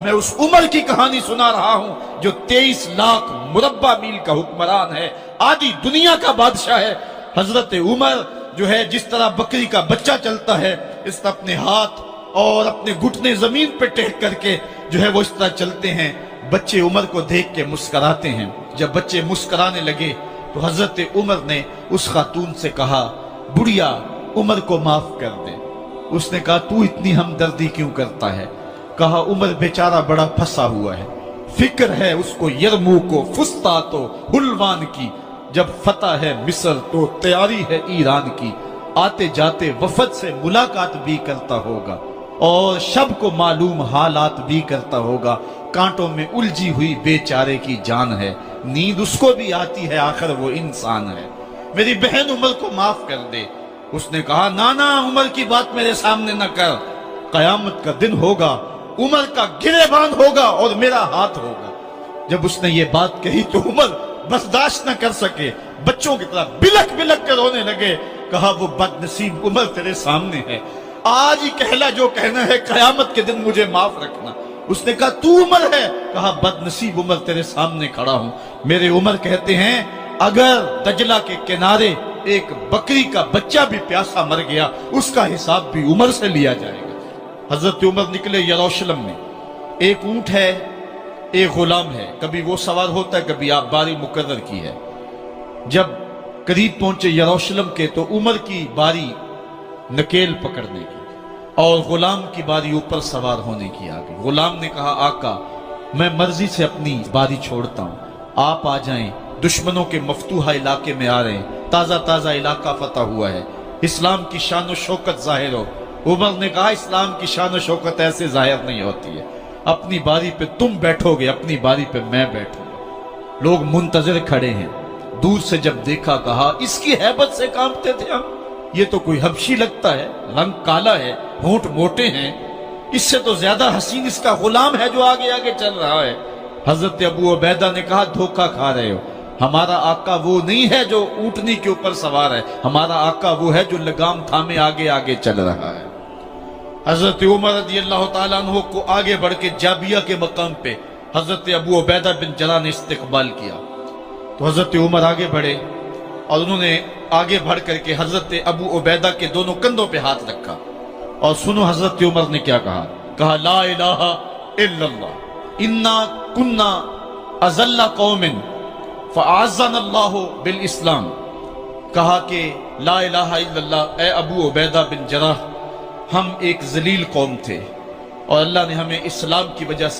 میں اس عمر کی کہانی سنا رہا ہوں جو 23 لاکھ مربع میل کا حکمران ہے، آدھی دنیا کا بادشاہ ہے۔ حضرت عمر جو ہے جس طرح بکری کا بچہ چلتا ہے، اس طرح اپنے ہاتھ اور اپنے گھٹنے زمین پہ ٹیک کر کے جو ہے وہ اس طرح چلتے ہیں۔ بچے عمر کو دیکھ کے مسکراتے ہیں۔ جب بچے مسکرانے لگے تو حضرت عمر نے اس خاتون سے کہا، بڑھیا عمر کو معاف کر دے۔ اس نے کہا، تو اتنی ہمدردی کیوں کرتا ہے؟ کہا، عمر بیچارہ بڑا پھنسا ہوا ہے، فکر ہے اس کو یرموک و فسطاط و حلوان کی، جب فتح ہے مصر تو تیاری ہے ایران کی، آتے جاتے وفد سے ملاقات بھی کرتا ہوگا اور شب کو معلوم حالات بھی کرتا ہوگا، کانٹوں میں الجھی ہوئی بیچارے کی جان ہے، نیند اس کو بھی آتی ہے، آخر وہ انسان ہے، میری بہن عمر کو معاف کر دے۔ اس نے کہا، نانا عمر کی بات میرے سامنے نہ کر، قیامت کا دن ہوگا، عمر کا گریبان ہوگا اور میرا ہاتھ ہوگا۔ جب اس نے یہ بات کہی تو عمر برداشت نہ کر سکے، بچوں کی طرح بلک بلک کر رونے لگے۔ کہا، وہ بد نصیب عمر تیرے سامنے ہے، آج ہی کہلا جو کہنا ہے، قیامت کے دن مجھے معاف رکھنا۔ اس نے کہا، تو عمر ہے؟ کہا، بد نصیب عمر تیرے سامنے کھڑا ہوں۔ میرے عمر کہتے ہیں، اگر دجلہ کے کنارے ایک بکری کا بچہ بھی پیاسا مر گیا، اس کا حساب بھی عمر سے لیا جائے گا۔ حضرت عمر نکلے یروشلم میں، ایک اونٹ ہے، ایک غلام ہے، کبھی وہ سوار ہوتا ہے، کبھی آپ باری مقرر کی ہے۔ جب قریب پہنچے یروشلم کے تو عمر کی باری نکیل پکڑنے کی اور غلام کی باری اوپر سوار ہونے کی آ گئی۔ غلام نے کہا، آقا میں مرضی سے اپنی باری چھوڑتا ہوں، آپ آ جائیں، دشمنوں کے مفتوحہ علاقے میں آ رہے ہیں، تازہ تازہ علاقہ فتح ہوا ہے، اسلام کی شان و شوکت ظاہر ہو۔ عمر نے کہا، اسلام کی شان و شوکت ایسے ظاہر نہیں ہوتی ہے، اپنی باری پہ تم بیٹھو گے، اپنی باری پہ میں بیٹھوں گا۔ لوگ منتظر کھڑے ہیں، دور سے جب دیکھا کہا، اس کی ہیبت سے کانپتے تھے ہم، یہ تو کوئی حبشی لگتا ہے، رنگ کالا ہے، ہونٹ موٹے ہیں، اس سے تو زیادہ حسین اس کا غلام ہے جو آگے آگے چل رہا ہے۔ حضرت ابو عبیدہ نے کہا، دھوکہ کھا رہے ہو، ہمارا آقا وہ نہیں ہے جو اونٹنی کے اوپر سوار ہے، ہمارا آقا وہ ہے جو لگام تھامے آگے آگے چل رہا ہے۔ حضرت عمر رضی اللہ تعالیٰ عنہ کو آگے بڑھ کے جابیہ کے مقام پہ حضرت ابو عبیدہ بن جراح نے استقبال کیا تو حضرت عمر آگے بڑھے اور انہوں نے آگے بڑھ کر کے حضرت ابو عبیدہ کے دونوں کندھوں پہ ہاتھ رکھا، اور سنو حضرت عمر نے کیا کہا۔ کہا، لا الہ الا اللہ انا کنا اذل قوم فاعزنا اللہ بالاسلام۔ کہا کہ لا الہ الا اللہ، اے ابو عبیدہ بن جراح، ہم ایک ذلیل قوم تھے اور اللہ نے ہمیں اسلام کی وجہ سے